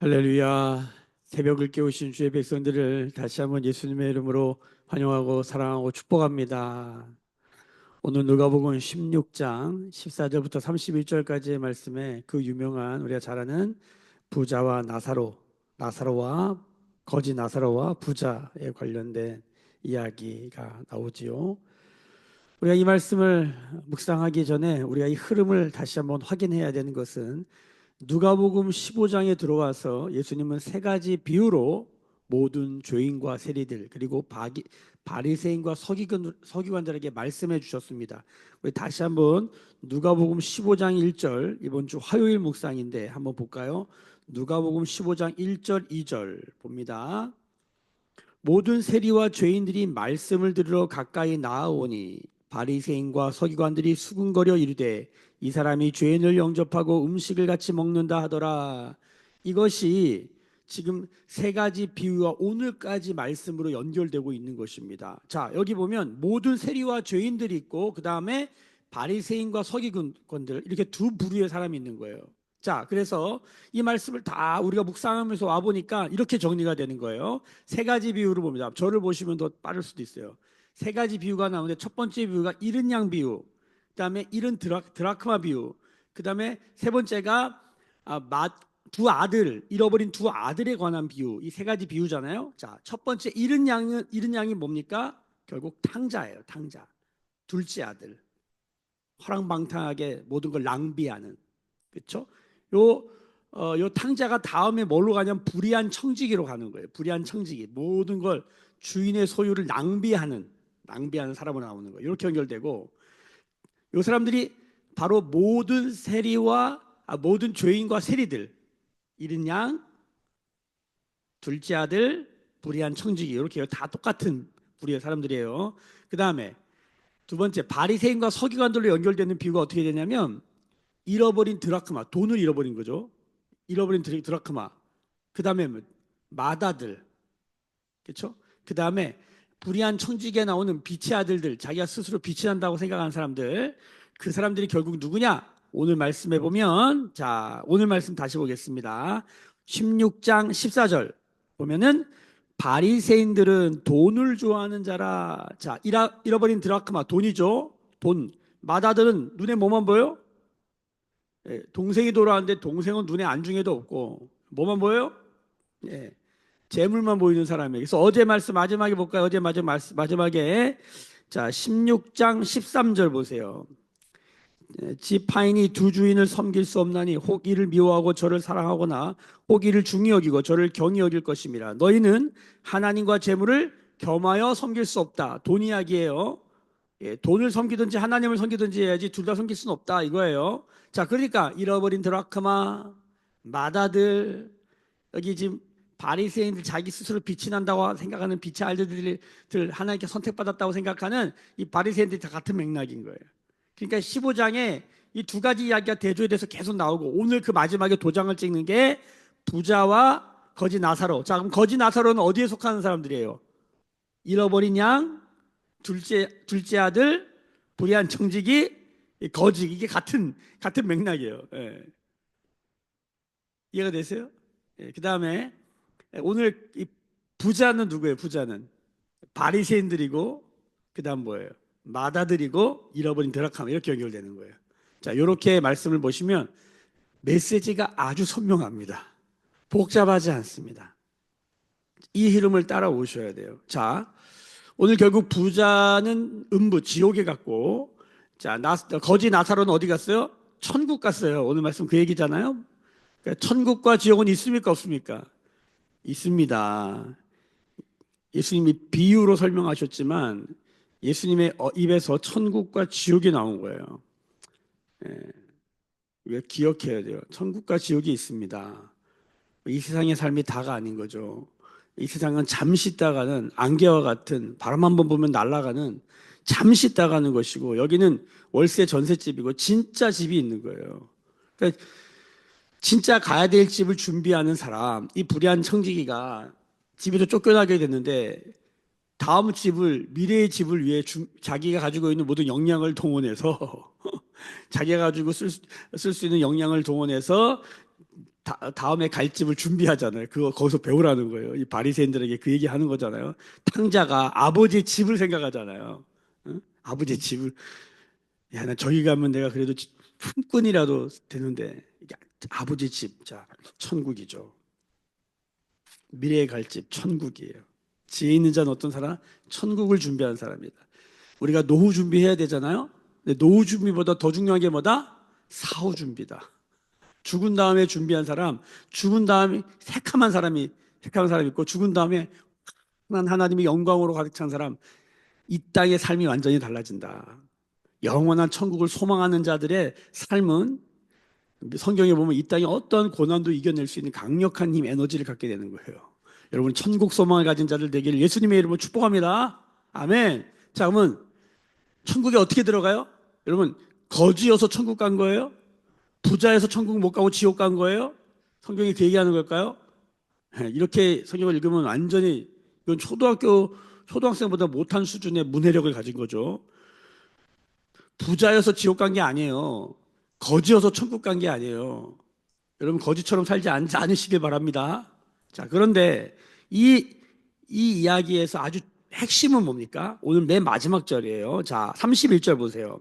할렐루야. 새벽을 깨우신 주의 백성들을 다시 한번 예수님의 이름으로 환영하고 사랑하고 축복합니다. 오늘 누가복음 16장 14절부터 31절까지의 말씀에 그 유명한 우리가 잘 아는 부자와 나사로와 거지 나사로와 부자에 관련된 이야기가 나오지요. 우리가 이 말씀을 묵상하기 전에 우리가 이 흐름을 다시 한번 확인해야 되는 것은 누가복음 15장에 들어와서 예수님은 세 가지 비유로 모든 죄인과 세리들 그리고 바리새인과 서기관들에게 말씀해 주셨습니다. 우리 다시 한번 누가복음 15장 1절, 이번 주 화요일 묵상인데 한번 볼까요? 누가복음 15장 1절 2절 봅니다. 모든 세리와 죄인들이 말씀을 들으러 가까이 나아오니 바리새인과 서기관들이 수군거려 이르되 이 사람이 죄인을 영접하고 음식을 같이 먹는다 하더라. 이것이 지금 세 가지 비유와 오늘까지 말씀으로 연결되고 있는 것입니다. 자, 여기 보면 모든 세리와 죄인들이 있고 그 다음에 바리새인과 서기관들 이렇게 두 부류의 사람이 있는 거예요. 자, 그래서 이 말씀을 다 우리가 묵상하면서 와 보니까 이렇게 정리가 되는 거예요. 세 가지 비유를 봅니다. 저를 보시면 더 빠를 수도 있어요. 세 가지 비유가 나오는데 첫 번째 비유가 잃은 양 비유, 그다음에 잃은 드라크마 비유, 그다음에 세 번째가 잃어버린 두 아들에 관한 비유. 이 세 가지 비유잖아요. 자, 첫 번째 잃은 양이 뭡니까? 결국 탕자예요. 탕자. 둘째 아들. 허랑방탕하게 모든 걸 낭비하는. 그렇죠? 요 탕자가 다음에 뭘로 가냐면 불의한 청지기로 가는 거예요. 불의한 청지기. 모든 걸 주인의 소유를 낭비하는 사람으로 나오는 거예요. 이렇게 연결되고 요 사람들이 바로 모든 죄인과 세리들, 잃은 양, 둘째 아들, 불의한 청지기 이렇게 다 똑같은 불의의 사람들이에요. 그 다음에 두 번째 바리새인과 서기관들로 연결되는 비유가 어떻게 되냐면 잃어버린 드라크마, 돈을 잃어버린 거죠. 잃어버린 드라크마. 그 다음에 마다들, 그렇죠? 그 다음에 불의한 청지기에 나오는 빛의 아들들, 자기가 스스로 빛이 난다고 생각하는 사람들, 그 사람들이 결국 누구냐? 오늘 말씀해 보면, 자, 오늘 말씀 다시 보겠습니다. 16장 14절 보면은 바리새인들은 돈을 좋아하는 자라. 자, 잃어버린 드라크마, 돈이죠. 돈. 마다들은 눈에 뭐만 보여? 동생이 돌아왔는데 동생은 눈에 안중에도 없고 뭐만 보여요? 예, 재물만 보이는 사람이에요. 그래서 어제 말씀 마지막에 볼까요? 어제 마지막에 자 16장 13절 보세요. 지파인이 두 주인을 섬길 수 없나니 혹 이를 미워하고 저를 사랑하거나 혹 이를 중히 여기고 저를 경히 여길 것입니다. 너희는 하나님과 재물을 겸하여 섬길 수 없다. 돈 이야기예요. 돈을 섬기든지 하나님을 섬기든지 해야지 둘 다 섬길 수는 없다 이거예요. 자, 그러니까 잃어버린 드라크마, 마다들, 여기 지금 바리새인들 자기 스스로 빛이 난다고 생각하는 빛의 아들들 하나님께 선택받았다고 생각하는 이 바리새인들이 다 같은 맥락인 거예요. 그러니까 15장에 이 두 가지 이야기가 대조에 대해서 계속 나오고 오늘 그 마지막에 도장을 찍는 게 부자와 거지 나사로. 자, 그럼 거지 나사로는 어디에 속하는 사람들이에요? 잃어버린 양, 둘째 아들, 불의한 청지기, 거지. 이게 같은 맥락이에요. 예. 이해가 되세요? 예. 그 다음에 오늘 이 부자는 누구예요? 부자는 바리새인들이고 그 다음 뭐예요? 마다들이고 잃어버린 드라크마 이렇게 연결되는 거예요. 자, 이렇게 말씀을 보시면 메시지가 아주 선명합니다. 복잡하지 않습니다. 이 흐름을 따라오셔야 돼요. 자, 오늘 결국 부자는 지옥에 갔고, 자, 거지 나사로는 어디 갔어요? 천국 갔어요. 오늘 말씀 그 얘기잖아요. 그러니까 천국과 지옥은 있습니까? 없습니까? 있습니다. 예수님이 비유로 설명하셨지만 예수님의 입에서 천국과 지옥이 나온 거예요. 왜 기억해야 돼요? 천국과 지옥이 있습니다. 이 세상의 삶이 다가 아닌 거죠. 이 세상은 잠시 있다가는 안개와 같은 바람 한 번 보면 날아가는 잠시 있다가는 것이고 여기는 월세 전셋집이고 진짜 집이 있는 거예요. 그러니까 진짜 가야 될 집을 준비하는 사람, 이 불의한 청지기가 집에서 쫓겨나게 됐는데 다음 미래의 집을 위해 자기가 가지고 있는 모든 역량을 동원해서 자기가 가지고 쓸 수 있는 역량을 동원해서 다음에 갈 집을 준비하잖아요. 그거 거기서 배우라는 거예요. 이 바리새인들에게 그 얘기 하는 거잖아요. 탕자가 아버지의 집을 생각하잖아요. 응? 아버지의 집을. 야, 나 저기 가면 내가 그래도 품꾼이라도 되는데 이게 아버지 집, 자, 천국이죠. 미래에 갈 집, 천국이에요. 지혜 있는 자는 어떤 사람? 천국을 준비하는 사람입니다. 우리가 노후 준비해야 되잖아요. 근데 노후 준비보다 더 중요한 게 뭐다? 사후 준비다. 죽은 다음에 준비한 사람, 죽은 다음에 새카만 사람이 있고, 죽은 다음에 하나님의 영광으로 가득 찬 사람, 이 땅의 삶이 완전히 달라진다. 영원한 천국을 소망하는 자들의 삶은 성경에 보면 이 땅의 어떤 고난도 이겨낼 수 있는 강력한 힘, 에너지를 갖게 되는 거예요. 여러분, 천국 소망을 가진 자들 되기를 예수님의 이름으로 축복합니다. 아멘. 자, 그러면 천국에 어떻게 들어가요? 여러분, 거지여서 천국 간 거예요? 부자여서 천국 못 가고 지옥 간 거예요? 성경이 그 얘기하는 걸까요? 이렇게 성경을 읽으면 완전히 이건 초등학생보다 못한 수준의 문해력을 가진 거죠. 부자여서 지옥 간 게 아니에요. 거지여서 천국 간 게 아니에요. 여러분 거지처럼 살지 않으시길 바랍니다. 자, 그런데 이 이야기에서 아주 핵심은 뭡니까? 오늘 맨 마지막 절이에요. 자, 31절 보세요.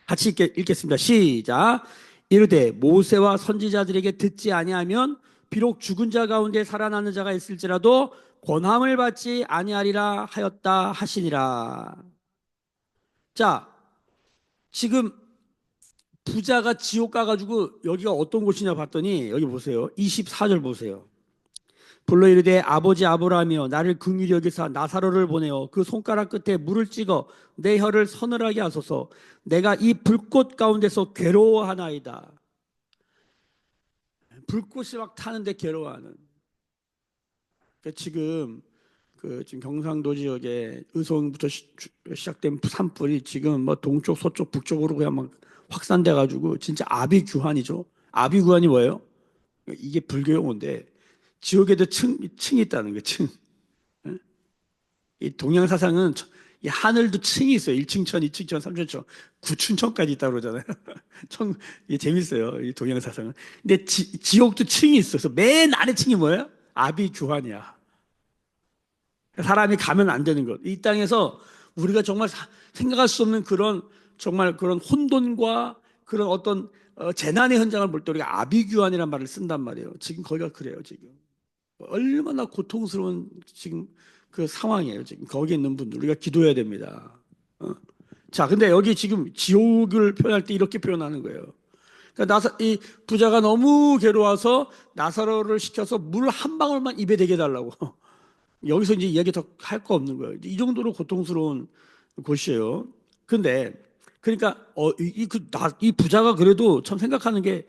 같이 읽겠습니다. 시작. 이르되 모세와 선지자들에게 듣지 아니하면 비록 죽은 자 가운데 살아나는 자가 있을지라도 권함을 받지 아니하리라 하였다 하시니라. 자, 지금 부자가 지옥 가가지고 여기가 어떤 곳이냐 봤더니 여기 보세요. 24절 보세요. 불러 이르되 아버지 아브라함이여 나를 긍휼히 여기사 나사로를 보내어 그 손가락 끝에 물을 찍어 내 혀를 서늘하게 하소서. 내가 이 불꽃 가운데서 괴로워하나이다. 불꽃이 막 타는데 괴로워하는. 그러니까 지금 경상도 지역에 의성부터 시작된 산불이 지금 뭐 동쪽, 서쪽, 북쪽으로 그냥 막 확산돼 가지고 진짜 아비규환이죠. 아비규환이 뭐예요? 이게 불교 용어인데 지옥에도 층이 있다는 거예요. 층. 이 동양 사상은 이 하늘도 층이 있어요. 1층천, 2층천, 3층천, 9층천까지 있다고 그러잖아요. 이게 재밌어요. 이 동양 사상은. 근데 지옥도 층이 있어서 맨 아래 층이 뭐예요? 아비규환이야. 사람이 가면 안 되는 것. 이 땅에서 우리가 정말 생각할 수 없는 정말 그런 혼돈과 그런 어떤 재난의 현장을 볼 때 우리가 아비규환이라는 말을 쓴단 말이에요. 지금 거기가 그래요, 지금. 얼마나 고통스러운 지금 그 상황이에요, 지금. 거기 있는 분들. 우리가 기도해야 됩니다. 자, 근데 여기 지금 지옥을 표현할 때 이렇게 표현하는 거예요. 그러니까 이 부자가 너무 괴로워서 나사로를 시켜서 물 한 방울만 입에 대게 해달라고. 여기서 이제 이야기 더 할 거 없는 거예요. 이 정도로 고통스러운 곳이에요. 근데 그러니까 이 부자가 그래도 참 생각하는 게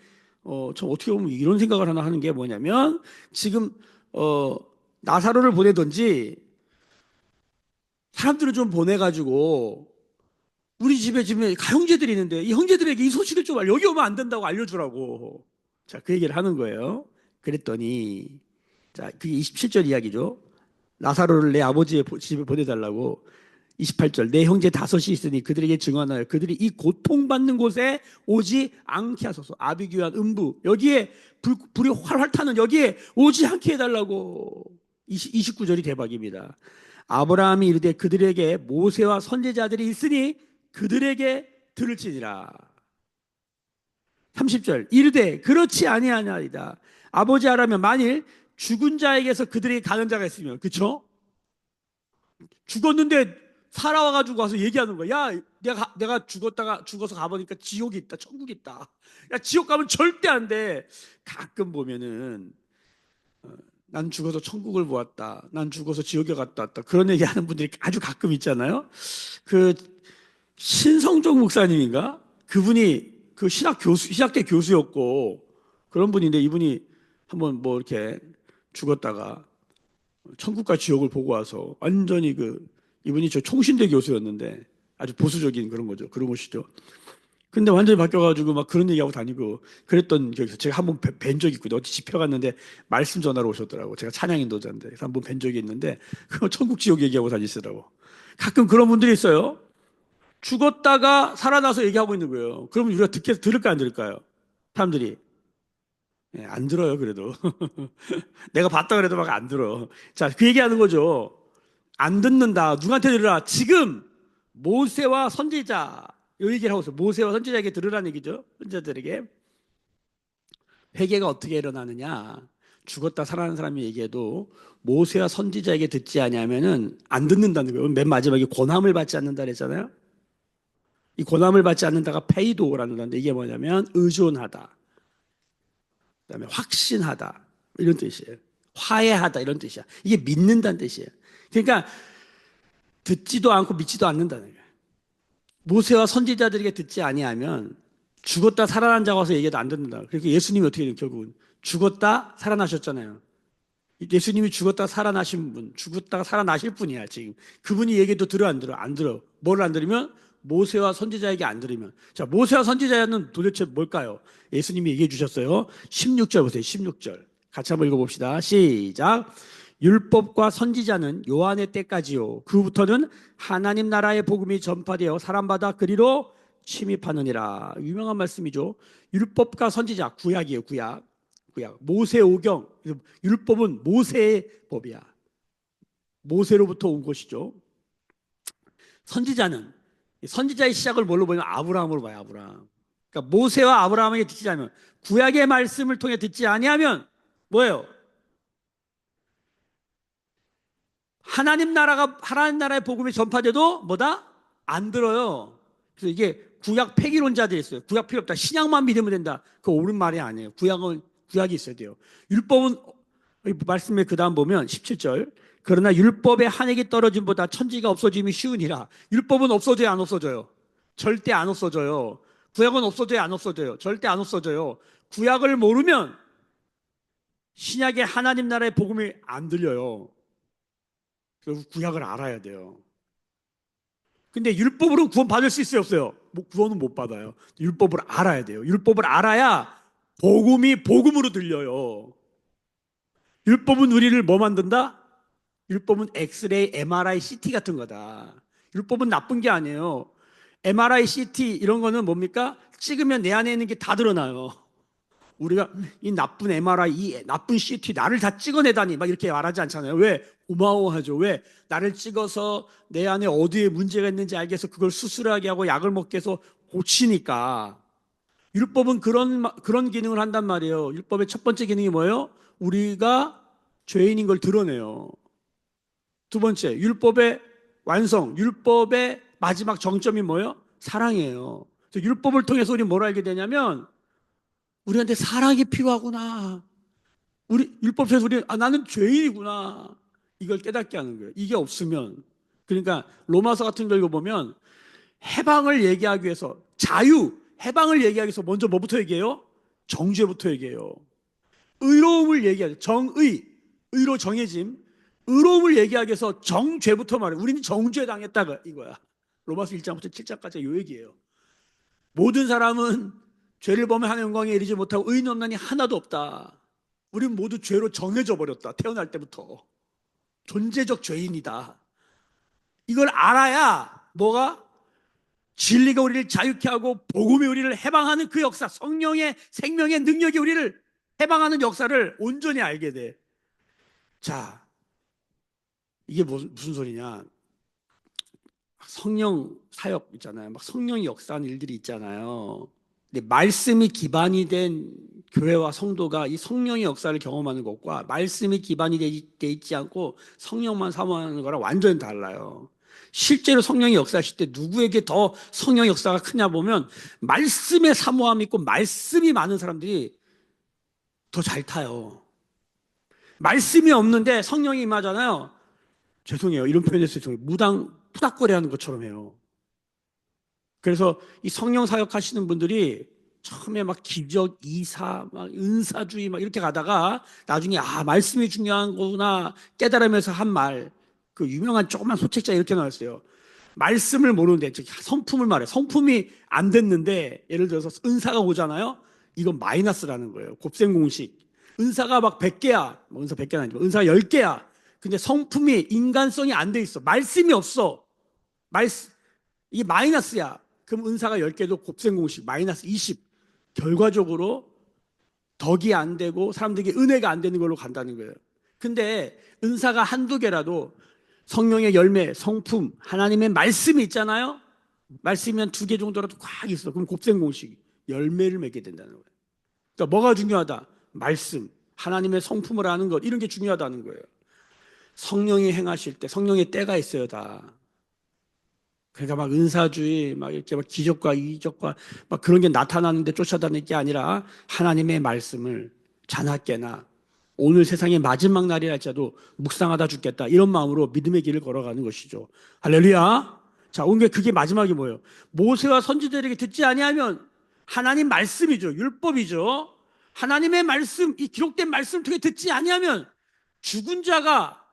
참 어떻게 보면 이런 생각을 하나 하는 게 뭐냐면 지금 나사로를 보내든지 사람들을 좀 보내가지고 우리 집에 지금 가형제들이 있는데 이 형제들에게 이 소식을 좀 여기 오면 안 된다고 알려주라고. 자, 그 얘기를 하는 거예요. 그랬더니 자, 그게 27절 이야기죠. 나사로를 내 아버지의 집에 보내달라고. 28절 내 형제 다섯이 있으니 그들에게 증언하여 그들이 이 고통받는 곳에 오지 않게 하소서. 아비규환 음부 여기에 불이 활활 타는 여기에 오지 않게 해달라고. 29절이 대박입니다. 아브라함이 이르되 그들에게 모세와 선지자들이 있으니 그들에게 들을지니라. 30절 이르되 그렇지 아니하나이다. 아버지 하라면 만일 죽은 자에게서 그들에게 가는 자가 있으면, 그쵸? 죽었는데 살아와가지고 와서 얘기하는 거야. 야, 내가 죽어서 가보니까 지옥이 있다, 천국이 있다. 야, 지옥 가면 절대 안 돼. 가끔 보면은 난 죽어서 천국을 보았다. 난 죽어서 지옥에 갔다 왔다. 그런 얘기 하는 분들이 아주 가끔 있잖아요. 그 신성종 목사님인가? 그분이 그 신학대 교수였고 그런 분인데 이분이 한번 뭐 이렇게 죽었다가 천국과 지옥을 보고 와서 완전히 이분이 저 총신대 교수였는데 아주 보수적인 그런 거죠. 그런 것이죠. 근데 완전히 바뀌어가지고 막 그런 얘기하고 다니고 그랬던 기억이 있어요. 제가 한번 뵌 적이 있거든요. 어디 집회 갔는데 말씀 전하러 오셨더라고. 제가 찬양 인도자인데 그래서 한번 뵌 적이 있는데 그 천국 지옥 얘기하고 다니시더라고. 가끔 그런 분들이 있어요. 죽었다가 살아나서 얘기하고 있는 거예요. 그러면 우리가 들을까 안 들을까요? 사람들이. 예, 안 들어요, 그래도. 내가 봤다 그래도 막 안 들어. 자, 그 얘기하는 거죠. 안 듣는다. 누구한테 들으라? 지금 모세와 선지자 이 얘기를 하고 있어요. 모세와 선지자에게 들으라는 얘기죠. 선지자들에게. 회개가 어떻게 일어나느냐? 죽었다 살아난 사람이 얘기해도 모세와 선지자에게 듣지 아니하면은 안 듣는다는 거예요. 맨 마지막에 고난을 받지 않는다 그랬잖아요. 이 고난을 받지 않는다가 페이도라는 건데 이게 뭐냐면 의존하다. 그다음에 확신하다 이런 뜻이에요. 화해하다 이런 뜻이야. 이게 믿는다는 뜻이에요. 그러니까 듣지도 않고 믿지도 않는다는 거예요. 모세와 선지자들에게 듣지 아니하면 죽었다 살아난 자가 와서 얘기해도 안 듣는다. 그러니까 예수님이 어떻게 돼요? 결국은 죽었다 살아나셨잖아요. 예수님이 죽었다 살아나신 분, 죽었다가 살아나실 분이야 지금. 그분이 얘기도 들어 안 들어? 안 들어. 뭘 안 들으면? 모세와 선지자에게 안 들으면. 자, 모세와 선지자는 도대체 뭘까요? 예수님이 얘기해 주셨어요. 16절 보세요. 16절. 같이 한번 읽어봅시다. 시작. 율법과 선지자는 요한의 때까지요. 그부터는 하나님 나라의 복음이 전파되어 사람마다 그리로 침입하느니라. 유명한 말씀이죠. 율법과 선지자, 구약이에요. 구약. 모세오경. 율법은 모세의 법이야. 모세로부터 온 것이죠. 선지자의 시작을 뭘로 보냐면 아브라함으로 봐요. 아브라함. 그러니까 모세와 아브라함에게 듣지 않으면, 구약의 말씀을 통해 듣지 아니하면 뭐예요? 하나님 나라의 복음이 전파돼도 뭐다? 안 들어요. 그래서 이게 구약 폐기론자들이 있어요. 구약 필요 없다. 신약만 믿으면 된다. 그거 옳은 말이 아니에요. 구약이 있어야 돼요. 율법은 말씀에 그다음 보면 17절. 그러나 율법의 한획이 떨어짐보다 천지가 없어짐이 쉬우니라. 율법은 없어져요, 안 없어져요? 절대 안 없어져요. 구약은 없어져요, 안 없어져요? 절대 안 없어져요. 구약을 모르면 신약의 하나님 나라의 복음이 안 들려요. 결국 구약을 알아야 돼요. 근데 율법으로 구원 받을 수 있어요, 없어요? 구원은 못 받아요. 율법을 알아야 돼요. 율법을 알아야 복음이 복음으로 들려요. 율법은 우리를 뭐 만든다? 율법은 엑스레이, MRI, CT 같은 거다. 율법은 나쁜 게 아니에요. MRI, CT 이런 거는 뭡니까? 찍으면 내 안에 있는 게 다 드러나요. 우리가 이 나쁜 MRI, 이 나쁜 CT 나를 다 찍어내다니 막 이렇게 말하지 않잖아요. 왜? 고마워하죠. 왜? 나를 찍어서 내 안에 어디에 문제가 있는지 알게 해서 그걸 수술하게 하고 약을 먹게 해서 고치니까. 율법은 그런 기능을 한단 말이에요. 율법의 첫 번째 기능이 뭐예요? 우리가 죄인인 걸 드러내요. 두 번째, 율법의 완성, 율법의 마지막 정점이 뭐예요? 사랑이에요. 그래서 율법을 통해서 우리 뭘 알게 되냐면 우리한테 사랑이 필요하구나. 율법 통해서 나는 죄인이구나. 이걸 깨닫게 하는 거예요. 이게 없으면. 그러니까 로마서 같은 걸 읽어보면 해방을 얘기하기 위해서 해방을 얘기하기 위해서 먼저 뭐부터 얘기해요? 정죄부터 얘기해요. 의로움을 얘기하죠. 의로 정해짐. 의로움을 얘기하기 위해서 정죄부터 말해요. 우리는 정죄 당했다 이거야. 로마서 1장부터 7장까지 이 얘기예요. 모든 사람은 죄를 범해 하나님의 영광에 이르지 못하고 의인 없나니 하나도 없다. 우리는 모두 죄로 정해져 버렸다. 태어날 때부터. 존재적 죄인이다. 이걸 알아야 뭐가? 진리가 우리를 자유케 하고 복음이 우리를 해방하는 그 역사, 성령의 생명의 능력이 우리를 해방하는 역사를 온전히 알게 돼. 자, 이게 무슨 소리냐? 성령 사역 있잖아요. 막 성령이 역사하는 일들이 있잖아요. 근데 말씀이 기반이 된 교회와 성도가 이 성령의 역사를 경험하는 것과 말씀이 기반이 돼 있지 않고 성령만 사모하는 거랑 완전히 달라요. 실제로 성령이 역사하실 때 누구에게 더 성령 역사가 크냐 보면 말씀의 사모함이 있고 말씀이 많은 사람들이 더 잘 타요. 말씀이 없는데 성령이 임하잖아요. 죄송해요. 이런 표현했어요. 죄송해요. 푸닥거리하는 것처럼 해요. 그래서 이 성령 사역하시는 분들이 처음에 막 기적, 이사, 막 은사주의 막 이렇게 가다가 나중에 말씀이 중요한 거구나 깨달으면서 한 말, 그 유명한 조그만 소책자 이렇게 나왔어요. 말씀을 모르는데 성품을 말해. 성품이 안 됐는데 예를 들어서 은사가 오잖아요. 이건 마이너스라는 거예요. 곱셈 공식. 은사가 막 100개야. 은사 100개는 아니고 은사가 10개야. 근데 성품이 인간성이 안 돼 있어. 말씀이 없어. 이게 마이너스야. 그럼 은사가 10개도 곱셈 공식 마이너스 20. 결과적으로 덕이 안 되고 사람들에게 은혜가 안 되는 걸로 간다는 거예요. 근데 은사가 한두 개라도 성령의 열매, 성품, 하나님의 말씀이 있잖아요. 말씀이면 두 개 정도라도 꽉 있어. 그럼 곱셈 공식 열매를 맺게 된다는 거예요. 그러니까 뭐가 중요하다? 말씀, 하나님의 성품을 아는 것, 이런 게 중요하다는 거예요. 성령이 행하실 때 성령의 때가 있어요, 다. 그러니까 막 은사주의, 막 이렇게 막 기적과 이적과 막 그런 게 나타나는데 쫓아다닐 게 아니라 하나님의 말씀을 자나깨나 오늘 세상의 마지막 날이라 할지라도 묵상하다 죽겠다, 이런 마음으로 믿음의 길을 걸어가는 것이죠. 할렐루야. 자, 온 게 그게 마지막이 뭐예요? 모세와 선지자들에게 듣지 아니하면, 하나님 말씀이죠. 율법이죠. 하나님의 말씀, 이 기록된 말씀을 통해 듣지 아니하면 죽은 자가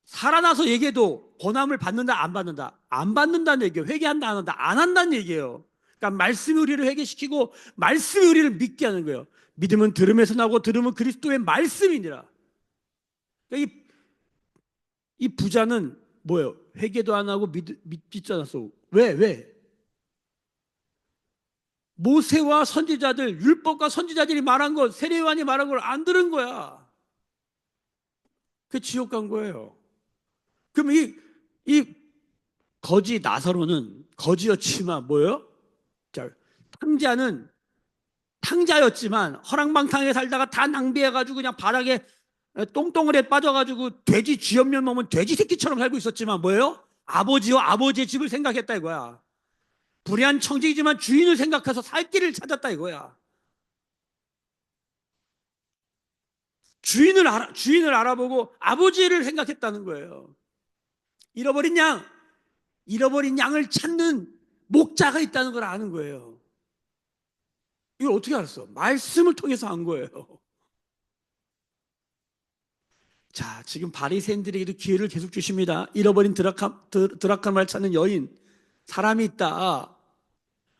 살아나서 얘기해도 권함을 받는다, 안 받는다? 안 받는다는 얘기예요. 회개한다, 안 한다? 안 한다는 얘기예요. 그러니까 말씀이 우리를 회개시키고 말씀이 우리를 믿게 하는 거예요. 믿음은 들음에서 나고 들음은 그리스도의 말씀이니라. 그러니까 이 부자는 뭐예요? 회개도 안 하고 믿지 않았어. 왜? 모세와 선지자들, 율법과 선지자들이 말한 것, 세례요한이 말한 걸 안 들은 거야. 그 지옥 간 거예요. 그럼 이 거지 나사로는 거지였지만 뭐예요? 자, 탕자였지만 허랑방탕하게 살다가 다 낭비해가지고 그냥 바닥에 똥덩어리에 빠져가지고 돼지 쥐염면 먹으면 돼지 새끼처럼 살고 있었지만 뭐예요? 아버지의 집을 생각했다 이거야. 불의한 청지기지만 주인을 생각해서 살 길을 찾았다 이거야. 주인을 알아보고 아버지를 생각했다는 거예요. 잃어버린 양을 찾는 목자가 있다는 걸 아는 거예요. 이걸 어떻게 알았어? 말씀을 통해서 안 거예요. 자, 지금 바리새인들에게도 기회를 계속 주십니다. 잃어버린 드라카마를 찾는 여인, 사람이 있다.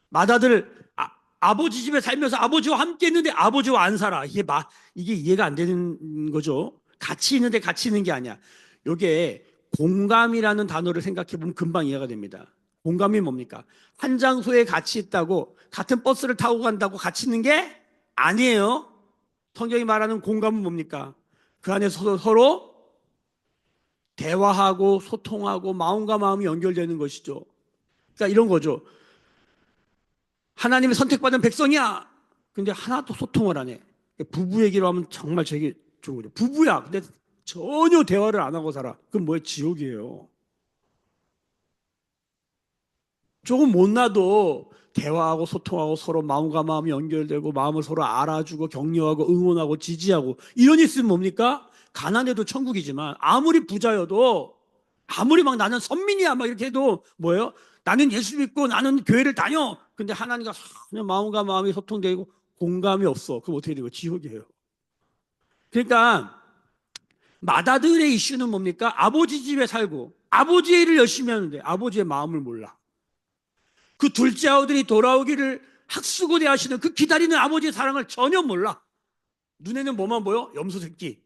맏아들, 아버지 집에 살면서 아버지와 함께 있는데 아버지와 안 살아. 이게 이해가 안 되는 거죠. 같이 있는데 같이 있는 게 아니야. 이게 공감이라는 단어를 생각해 보면 금방 이해가 됩니다. 공감이 뭡니까? 한 장소에 같이 있다고, 같은 버스를 타고 간다고 같이 있는 게 아니에요. 성경이 말하는 공감은 뭡니까? 그 안에서 서로 대화하고 소통하고 마음과 마음이 연결되는 것이죠. 그러니까 이런 거죠. 하나님의 선택받은 백성이야. 근데 하나도 소통을 안 해. 부부 얘기로 하면 정말 되게 좋은 거죠. 부부야. 근데 전혀 대화를 안 하고 살아. 그럼 뭐예요? 지옥이에요. 조금 못나도 대화하고 소통하고 서로 마음과 마음이 연결되고 마음을 서로 알아주고 격려하고 응원하고 지지하고 이런 일 있으면 뭡니까? 가난해도 천국이지만 아무리 부자여도 아무리 막 나는 선민이야 막 이렇게 해도 뭐예요? 나는 예수 믿고 나는 교회를 다녀. 근데 하나님과 전혀 마음과 마음이 소통되고 공감이 없어. 그럼 어떻게 되고? 지옥이에요. 그러니까 맏아들의 이슈는 뭡니까? 아버지 집에 살고 아버지의 일을 열심히 하는데 아버지의 마음을 몰라. 그 둘째 아들이 돌아오기를 학수고대 하시는 그 기다리는 아버지의 사랑을 전혀 몰라. 눈에는 뭐만 보여? 염소 새끼,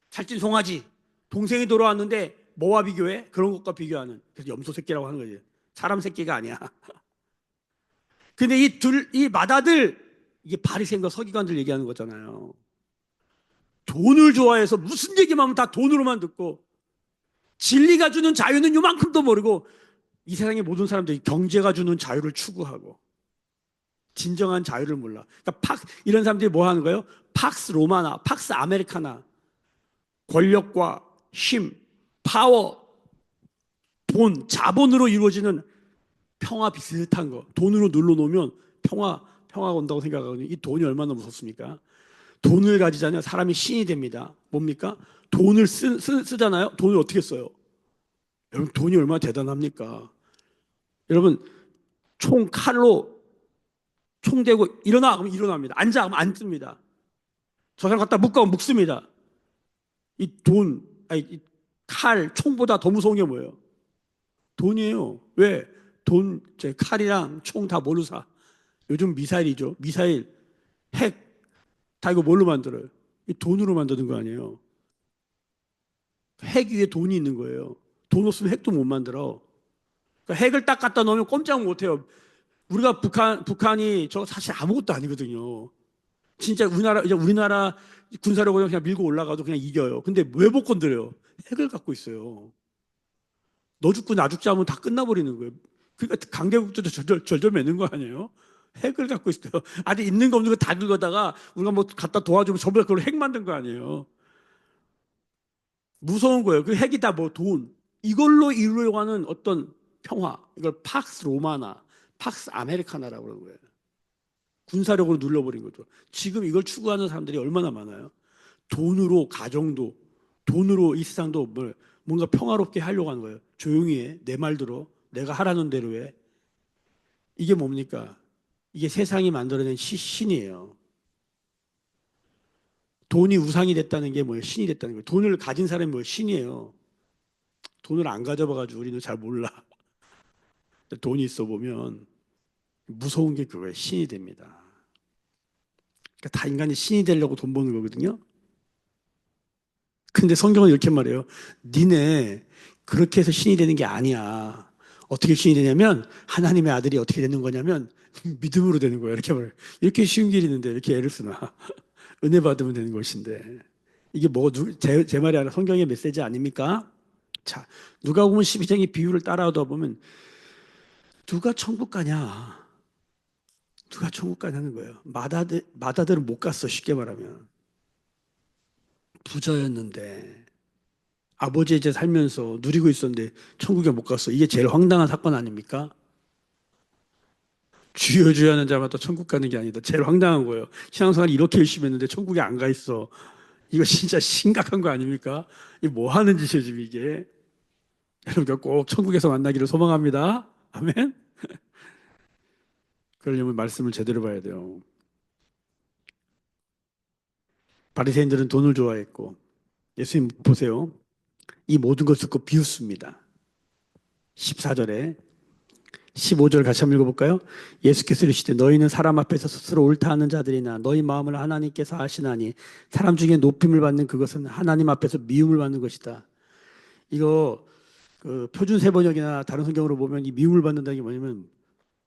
살찐 송아지. 동생이 돌아왔는데 뭐와 비교해? 그런 것과 비교하는. 그래서 염소 새끼라고 하는 거지. 사람 새끼가 아니야. 근데 이 맏아들, 이게 바리새인과 서기관들 얘기하는 거잖아요. 돈을 좋아해서 무슨 얘기만 하면 다 돈으로만 듣고 진리가 주는 자유는 요만큼도 모르고 이 세상의 모든 사람들이 경제가 주는 자유를 추구하고 진정한 자유를 몰라. 그러니까 이런 사람들이 뭐 하는 거예요? 팍스 로마나, 팍스 아메리카나. 권력과 힘, 파워, 돈, 자본으로 이루어지는 평화 비슷한 거. 돈으로 눌러놓으면 평화가 온다고 생각하거든요. 이 돈이 얼마나 무섭습니까? 돈을 가지자면 사람이 신이 됩니다. 뭡니까? 돈을 쓰잖아요. 돈을 어떻게 써요? 여러분, 돈이 얼마나 대단합니까? 여러분, 칼로 총 대고 일어나 그러면 일어납니다. 앉아 그러면 앉습니다. 저 사람 갖다 묶어 묶습니다. 이 칼, 총보다 더 무서운 게 뭐예요? 돈이에요. 왜? 칼이랑 총 다 뭘로 사? 요즘 미사일이죠. 미사일, 핵, 다 이거 뭘로 만들어요? 이 돈으로 만드는 거 아니에요. 핵 위에 돈이 있는 거예요. 돈 없으면 핵도 못 만들어. 그러니까 핵을 딱 갖다 놓으면 꼼짝 못 해요. 우리가 북한이 저 사실 아무것도 아니거든요. 진짜 우리나라 군사력으로 그냥 밀고 올라가도 그냥 이겨요. 근데 왜 못 건드려요? 핵을 갖고 있어요. 너 죽고 나 죽자 하면 다 끝나버리는 거예요. 그러니까 강대국도 절절 맺는 거 아니에요? 핵을 갖고 있어요. 아직 있는 거 없는 거 다 긁어다가 우리가 뭐 갖다 도와주면 전부 다 그걸 핵 만든 거 아니에요. 무서운 거예요. 그 핵이 다 뭐 돈. 이걸로 이루려고 하는 어떤 평화. 이걸 팍스 로마나, 팍스 아메리카나라고 그러는 거예요. 군사력으로 눌러버린 거죠. 지금 이걸 추구하는 사람들이 얼마나 많아요. 돈으로 가정도, 돈으로 이 세상도 뭔가 평화롭게 하려고 하는 거예요. 조용히 해. 내 말 들어. 내가 하라는 대로 해. 이게 뭡니까? 이게 세상이 만들어낸 신이에요. 돈이 우상이 됐다는 게 뭐예요? 신이 됐다는 거예요. 돈을 가진 사람이 뭐예요? 신이에요. 돈을 안 가져봐가지고 우리는 잘 몰라. 돈이 있어 보면 무서운 게 그거예요. 신이 됩니다. 그러니까 다 인간이 신이 되려고 돈 버는 거거든요. 근데 성경은 이렇게 말해요. 니네 그렇게 해서 신이 되는 게 아니야. 어떻게 신이 되냐면 하나님의 아들이 어떻게 되는 거냐면 믿음으로 되는 거야. 이렇게 말해요. 이렇게 쉬운 길이 있는데 이렇게 애를 쓰나. 은혜 받으면 되는 것인데. 이게 뭐, 제 말이 아니라 성경의 메시지 아닙니까? 자, 누가복음 12장의 비유를 따라하다 보면 누가 천국 가냐? 누가 천국 가냐는 거예요. 마다들은 못 갔어, 쉽게 말하면. 부자였는데 아버지 이제 살면서 누리고 있었는데 천국에 못 갔어. 이게 제일 황당한 사건 아닙니까? 주여 주여 하는 자마다 천국 가는 게 아니다. 제일 황당한 거예요. 신앙생활 이렇게 열심히 했는데 천국에 안 가 있어. 이거 진짜 심각한 거 아닙니까? 이게 뭐 하는 짓이에요, 지금 이게. 여러분과 꼭 천국에서 만나기를 소망합니다. 아멘. 그러려면 말씀을 제대로 봐야 돼요. 바리새인들은 돈을 좋아했고 예수님 보세요. 이 모든 것을 듣고 비웃습니다. 14절에 15절 같이 한번 읽어볼까요? 예수께서 이르시되 너희는 사람 앞에서 스스로 옳다 하는 자들이나 너희 마음을 하나님께서 아시나니 사람 중에 높임을 받는 그것은 하나님 앞에서 미움을 받는 것이다. 이거 그 표준 세번역이나 다른 성경으로 보면 이 미움을 받는다는 게 뭐냐면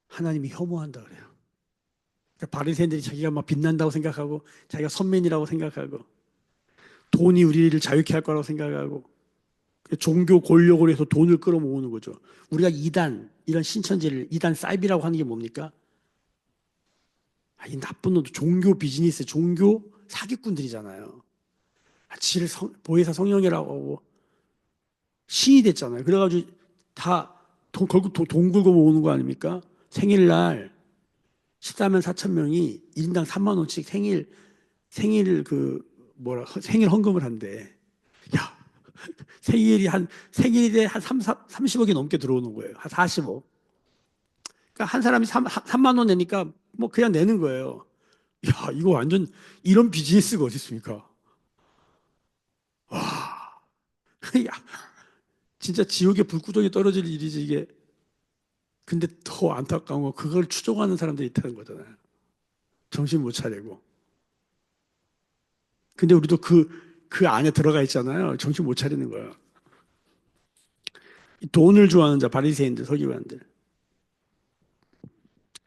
하나님이 혐오한다 그래요. 그러니까 바리새인들이 자기가 막 빛난다고 생각하고 자기가 선민이라고 생각하고 돈이 우리를 자유케 할 거라고 생각하고 종교 권력으로 해서 돈을 끌어모으는 거죠. 우리가 이단 이런 신천지를 이단 사이비라고 하는 게 뭡니까? 이 나쁜 놈들 종교 비즈니스 종교 사기꾼들이잖아요. 지를 보혜사 성령이라고 하고 신이 됐잖아요. 그래가지고 다 결국 돈 긁어 모으는 거 아닙니까? 생일날 14만 4천 명이 1인당 3만 원씩 생일 생일 헌금을 한대. 야, 생일에 한 30억이 넘게 들어오는 거예요. 한 40억. 그러니까 한 사람이 3만 원 내니까 뭐 그냥 내는 거예요. 야, 이거 완전 이런 비즈니스가 어디 있습니까? 와, 야, 진짜 지옥에 불구덩이 떨어질 일이지 이게. 근데 더 안타까운 건 그걸 추종하는 사람들이 있다는 거잖아요. 정신 못 차리고. 근데 우리도 그 안에 들어가 있잖아요. 정신 못 차리는 거야. 돈을 좋아하는 자, 바리새인들, 서기관들.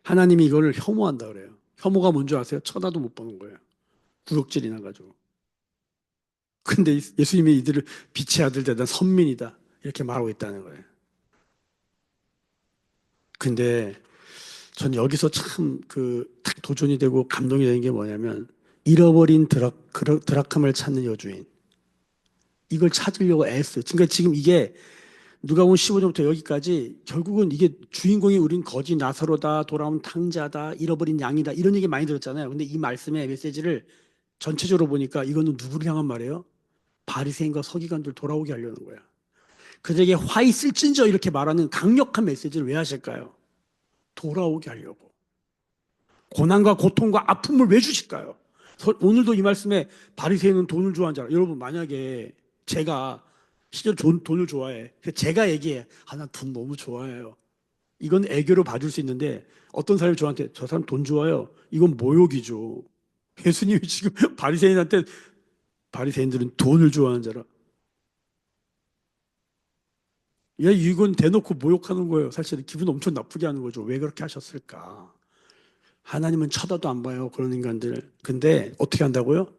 하나님이 이거를 혐오한다 그래요. 혐오가 뭔지 아세요? 쳐다도 못 보는 거예요. 구역질이 나가지고. 근데 예수님이 이들을 빛의 아들 되다 선민이다. 이렇게 말하고 있다는 거예요. 근데 전 여기서 참 딱 도전이 되고 감동이 되는 게 뭐냐면 잃어버린 드라크마를 찾는 여주인. 이걸 찾으려고 애써요. 그러니까 지금 이게 누가복음 15절부터 여기까지 결국은 이게 주인공이 우린 거지 나사로다, 돌아온 탕자다, 잃어버린 양이다 이런 얘기 많이 들었잖아요. 근데 이 말씀의 메시지를 전체적으로 보니까 이거는 누구를 향한 말이에요? 바리새인과 서기관들 돌아오게 하려는 거야. 그들에게 화 있을진저 이렇게 말하는 강력한 메시지를 왜 하실까요? 돌아오게 하려고. 고난과 고통과 아픔을 왜 주실까요? 오늘도 이 말씀에 바리새인은 돈을 좋아하는 자. 여러분 만약에 제가 실제로 돈을 좋아해. 제가 얘기해. 난 돈 너무 좋아해요. 이건 애교로 봐줄 수 있는데 어떤 사람이 저한테 저 사람 돈 좋아요. 이건 모욕이죠. 예수님이 지금 바리새인한테 바리새인들은 돈을 좋아하는 자라. 야, 이건 대놓고 모욕하는 거예요. 사실 기분 엄청 나쁘게 하는 거죠. 왜 그렇게 하셨을까? 하나님은 쳐다도 안 봐요, 그런 인간들. 근데 어떻게 한다고요?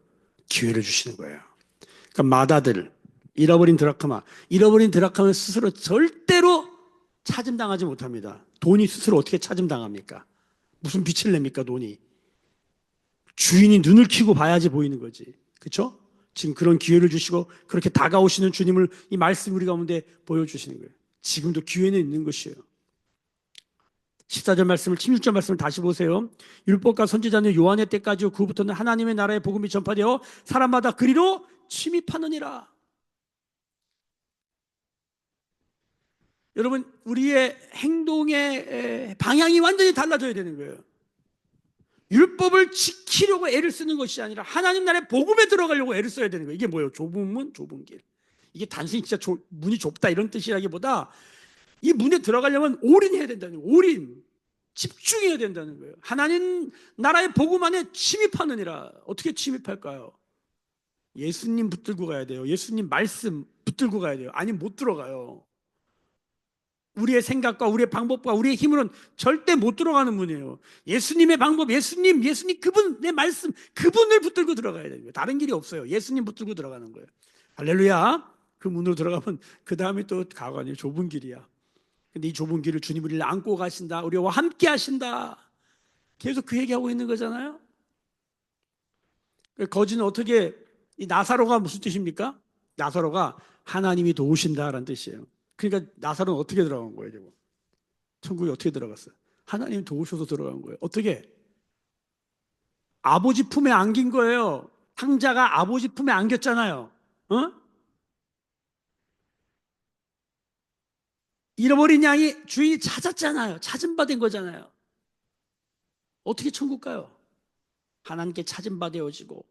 기회를 주시는 거예요. 그러니까 마다들, 잃어버린 드라크마 스스로 절대로 찾음당하지 못합니다. 돈이 스스로 어떻게 찾음당합니까? 무슨 빛을 냅니까, 돈이? 주인이 눈을 켜고 봐야지 보이는 거지. 그렇죠? 지금 그런 기회를 주시고 그렇게 다가오시는 주님을 이 말씀 우리 가운데 보여주시는 거예요. 지금도 기회는 있는 것이에요. 14절 말씀을 16절 말씀을 다시 보세요. 율법과 선지자는 요한의 때까지 그후부터는 하나님의 나라의 복음이 전파되어 사람마다 그리로 침입하느니라. 여러분, 우리의 행동의 방향이 완전히 달라져야 되는 거예요. 율법을 지키려고 애를 쓰는 것이 아니라 하나님 나라의 복음에 들어가려고 애를 써야 되는 거예요. 이게 뭐예요? 좁은 문, 좁은 길. 이게 단순히 진짜 문이 좁다 이런 뜻이라기보다 이 문에 들어가려면 올인해야 된다는 거예요. 올인. 집중해야 된다는 거예요. 하나님 나라의 복음 안에 침입하느니라. 어떻게 침입할까요? 예수님 붙들고 가야 돼요. 예수님 말씀 붙들고 가야 돼요. 아니면 못 들어가요. 우리의 생각과 우리의 방법과 우리의 힘으로는 절대 못 들어가는 문이에요. 예수님의 방법, 예수님 그분, 내 말씀, 그분을 붙들고 들어가야 되는 거예요. 다른 길이 없어요. 예수님 붙들고 들어가는 거예요. 할렐루야. 그 문으로 들어가면 그 다음에 또 가관이 좁은 길이야. 근데 이 좁은 길을 주님 우리를 안고 가신다. 우리와 함께 하신다. 계속 그 얘기하고 있는 거잖아요. 거지는 어떻게, 이 나사로가 무슨 뜻입니까? 나사로가 하나님이 도우신다라는 뜻이에요. 그러니까 나사로는 어떻게 들어간 거예요? 지금? 천국에 어떻게 들어갔어요? 하나님 도우셔서 들어간 거예요. 어떻게? 아버지 품에 안긴 거예요. 탕자가 아버지 품에 안겼잖아요. 어? 잃어버린 양이 주인이 찾았잖아요. 찾은 바 된 거잖아요. 어떻게 천국 가요? 하나님께 찾은 바 되어지고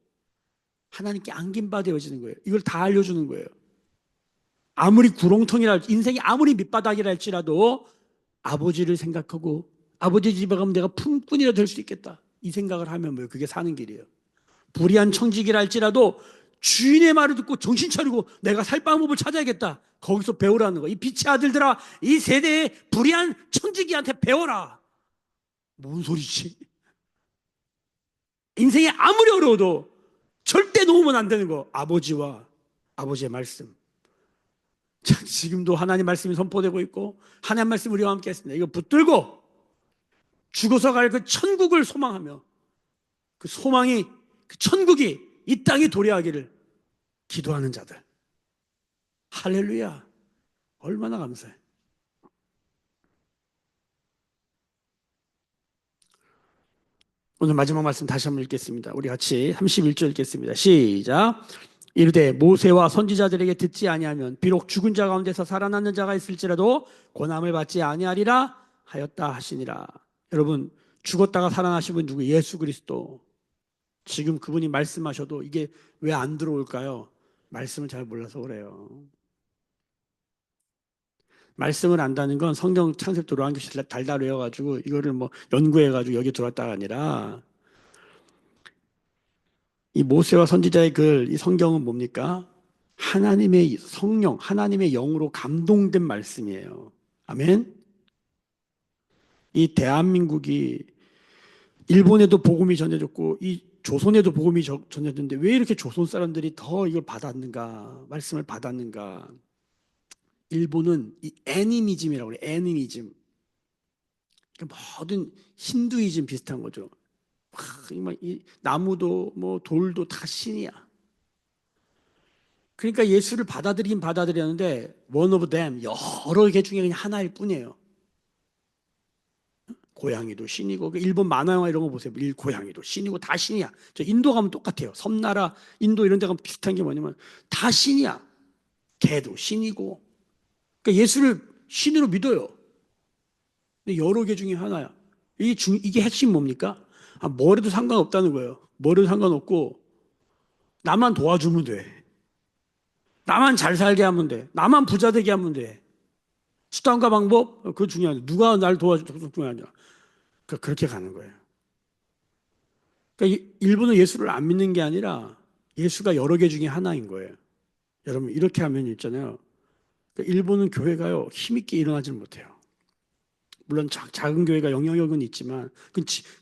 하나님께 안긴 바 되어지는 거예요. 이걸 다 알려주는 거예요. 아무리 구렁텅이라 인생이 아무리 밑바닥이라 할지라도 아버지를 생각하고 아버지 집에 가면 내가 품꾼이라 될 수 있겠다. 이 생각을 하면 뭐예요? 그게 사는 길이에요. 불의한 청지기라 할지라도 주인의 말을 듣고 정신 차리고 내가 살 방법을 찾아야겠다. 거기서 배우라는 거. 이 빛의 아들들아, 이 세대의 불의한 청지기한테 배워라. 뭔 소리지? 인생이 아무리 어려워도 절대 놓으면 안 되는 거. 아버지와 아버지의 말씀. 지금도 하나님 말씀이 선포되고 있고 하나님 말씀 우리와 함께 했습니다. 이거 붙들고 죽어서 갈 그 천국을 소망하며 그 소망이, 그 천국이 이 땅에 도래하기를 기도하는 자들. 할렐루야. 얼마나 감사해. 오늘 마지막 말씀 다시 한번 읽겠습니다. 우리 같이 31절 읽겠습니다. 시작. 이르되 모세와 선지자들에게 듣지 아니하면 비록 죽은 자 가운데서 살아나는 자가 있을지라도 고난을 받지 아니하리라 하였다 하시니라. 여러분, 죽었다가 살아나신 분 누구? 예수 그리스도. 지금 그분이 말씀하셔도 이게 왜 안 들어올까요? 말씀을 잘 몰라서 그래요. 말씀을 안다는 건 성경 창세부터 요한계시록 달달 외워가지고 이거를 뭐 연구해가지고 여기 들어왔다가 아니라 이 모세와 선지자의 글, 이 성경은 뭡니까? 하나님의 성령, 하나님의 영으로 감동된 말씀이에요. 아멘. 이 대한민국이 일본에도 복음이 전해졌고 이 조선에도 복음이 전해졌는데 왜 이렇게 조선 사람들이 더 이걸 받았는가? 말씀을 받았는가? 일본은 이 애니미즘이라고 그래요. 애니미즘. 그러니까 모든 힌두이즘 비슷한 거죠. 이 나무도 뭐 돌도 다 신이야. 그러니까 예수를 받아들이긴 받아들였는데 one of them, 여러 개 중에 그냥 하나일 뿐이에요. 고양이도 신이고 일본 만화 영화 이런 거 보세요. 고양이도 신이고 다 신이야. 저 인도 가면 똑같아요. 섬나라 인도 이런 데 가면 비슷한 게 뭐냐면 다 신이야. 개도 신이고. 그러니까 예수를 신으로 믿어요. 근데 여러 개 중에 하나야. 이게 핵심 뭡니까? 뭐래도 상관없다는 거예요. 뭐래도 상관없고 나만 도와주면 돼. 나만 잘 살게 하면 돼. 나만 부자 되게 하면 돼. 수단과 방법 그거 중요하죠. 누가 날 도와주는 중요하냐. 그렇게 가는 거예요. 그러니까 일본은 예수를 안 믿는 게 아니라 예수가 여러 개 중에 하나인 거예요. 여러분 이렇게 하면 있잖아요. 그러니까 일본은 교회가요 힘있게 일어나질 못해요. 물론 작은 교회가 영향력은 있지만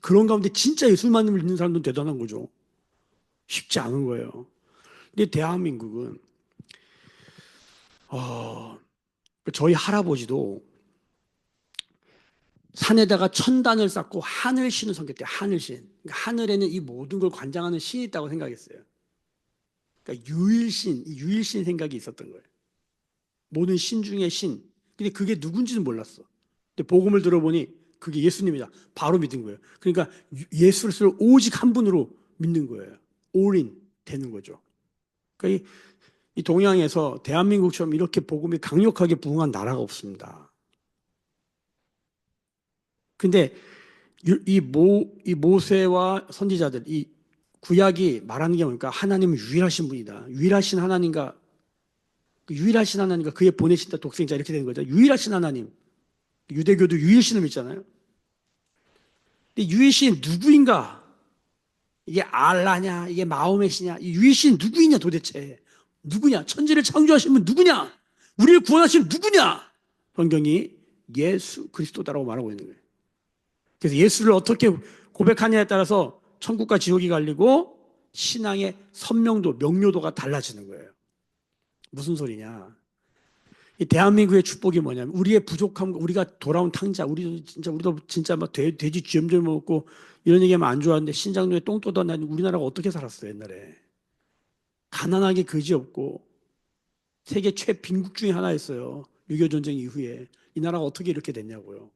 그런 가운데 진짜 예수님을 믿는 사람도 대단한 거죠. 쉽지 않은 거예요. 근데 대한민국은 저희 할아버지도 산에다가 천단을 쌓고 하늘신을 섬겼대요. 하늘신. 그러니까 하늘에는 이 모든 걸 관장하는 신이 있다고 생각했어요. 그러니까 유일신, 이 유일신 생각이 있었던 거예요. 모든 신 중에 신. 근데 그게 누군지는 몰랐어. 근데 복음을 들어보니 그게 예수님이다. 바로 믿은 거예요. 그러니까 예수를 오직 한 분으로 믿는 거예요. 올인 되는 거죠. 그러니까 이 동양에서 대한민국처럼 이렇게 복음이 강력하게 부흥한 나라가 없습니다. 근데 이 모세와 선지자들, 이 구약이 말하는 게 뭡니까? 하나님은 유일하신 분이다. 유일하신 하나님과 그의 보내신다 독생자 이렇게 되는 거죠. 유일하신 하나님. 유대교도 유일신을 믿잖아요. 근데 유일신 누구인가? 이게 알라냐? 이게 마호메시냐? 이 유일신 누구이냐 도대체? 누구냐? 천지를 창조하신 분 누구냐? 우리를 구원하신 누구냐? 성경이 예수 그리스도다라고 말하고 있는 거예요. 그래서 예수를 어떻게 고백하냐에 따라서 천국과 지옥이 갈리고 신앙의 선명도, 명료도가 달라지는 거예요. 무슨 소리냐? 이 대한민국의 축복이 뭐냐면 우리의 부족함, 우리가 돌아온 탕자, 우리도 진짜 막 돼지 쥐염쥐염 먹고 이런 얘기하면 안 좋아하는데 신장로에 똥 떠다니는 우리나라가 어떻게 살았어요 옛날에? 가난하게 거지 없고 세계 최빈국 중에 하나였어요. 6.25 전쟁 이후에 이 나라가 어떻게 이렇게 됐냐고요.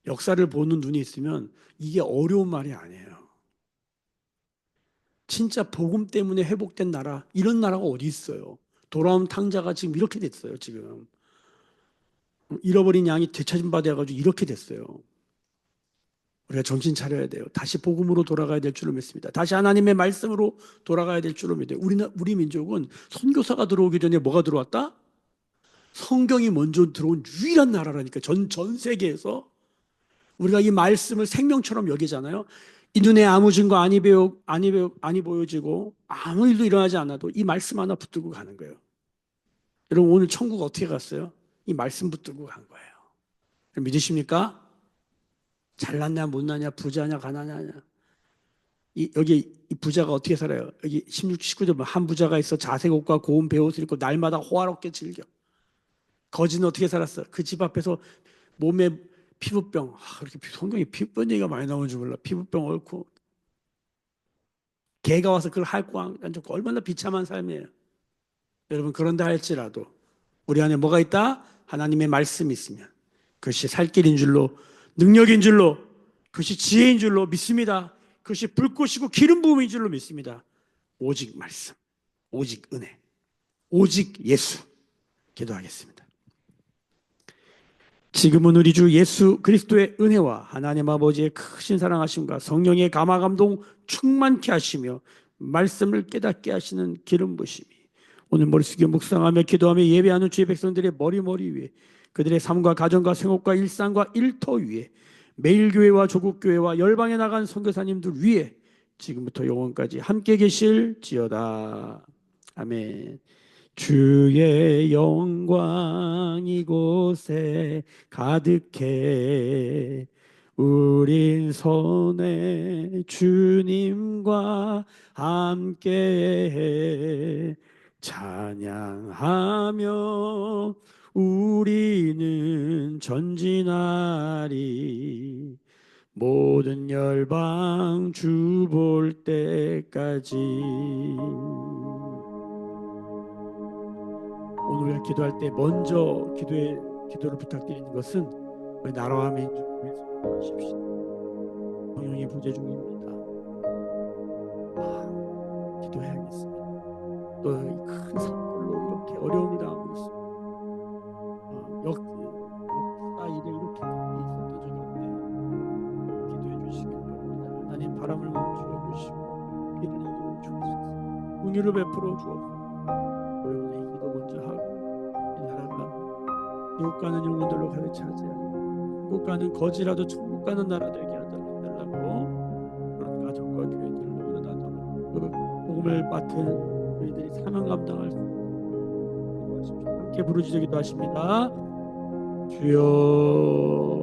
역사를 보는 눈이 있으면 이게 어려운 말이 아니에요. 진짜 복음 때문에 회복된 나라, 이런 나라가 어디 있어요? 돌아온 탕자가 지금 이렇게 됐어요. 지금 잃어버린 양이 되찾음 받아가지고 이렇게 됐어요. 우리가 정신 차려야 돼요. 다시 복음으로 돌아가야 될 줄로 믿습니다. 다시 하나님의 말씀으로 돌아가야 될 줄로 믿어요. 우리 민족은 선교사가 들어오기 전에 뭐가 들어왔다? 성경이 먼저 들어온 유일한 나라라니까. 전 세계에서 우리가 이 말씀을 생명처럼 여기잖아요. 이 눈에 아무 증거 아니 보여지고 아무 일도 일어나지 않아도 이 말씀 하나 붙들고 가는 거예요. 여러분 오늘 천국 어떻게 갔어요? 이 말씀 붙들고 간 거예요. 믿으십니까? 잘났냐 못났냐 부자냐 가난하냐. 여기 이 부자가 어떻게 살아요? 여기 16, 19절 한 부자가 있어 자색 옷과 고운 베옷을 입고 날마다 호화롭게 즐겨. 거지는 어떻게 살았어? 그 집 앞에서 몸에 피부병, 그렇게 성경에 피부병 얘기가 많이 나오는 줄 몰라. 피부병 앓고 개가 와서 그걸 핥고 안 좋고 얼마나 비참한 삶이에요. 여러분 그런다 할지라도 우리 안에 뭐가 있다? 하나님의 말씀이 있으면 그것이 살 길인 줄로 능력인 줄로 그것이 지혜인 줄로 믿습니다. 그것이 불꽃이고 기름 부음인 줄로 믿습니다. 오직 말씀, 오직 은혜, 오직 예수. 기도하겠습니다. 지금은 우리 주 예수 그리스도의 은혜와 하나님 아버지의 크신 사랑하심과 성령의 감화 감동 충만케 하시며 말씀을 깨닫게 하시는 기름 부심이 오늘 머리 숙여 묵상하며 기도하며 예배하는 주의 백성들의 머리 위에 그들의 삶과 가정과 생업과 일상과 일터 위에 매일교회와 조국교회와 열방에 나간 선교사님들 위에 지금부터 영원까지 함께 계실지어다. 아멘. 주의 영광 이곳에 가득해 우린 손에 주님과 함께해 찬양하며 우리는 전진하리 모든 열방 주 볼 때까지. 오늘 우리가 기도할 때 먼저 기도를 부탁드리는 것은 우리 나라와 민족을 위해서 기도하십시오. 성령이 부재 중입니다. 기도해야겠습니다. 또 큰 산불로 이렇게 어려움을 당하고 있습니다. 역사 일에 이렇게 큰 일이 있었던 적이 없네요. 기도해 주시길 바랍니다. 하나님 바람을 멈추어 주시고 비를 내려 주옵소서. 긍휼을 베풀어 주옵소서. 우리 기도 먼저 하고 이 나라가 지옥 가는 영혼들로 가득 차지하고 천국 가는 거지라도 천국 가는 나라 되게 해달라고 그런 가정과 교회들을 응원하도록 그 복음을 맡은 저희들이 사명 감당할 수 있도록 함께 부르짖기도 하십니다. 주여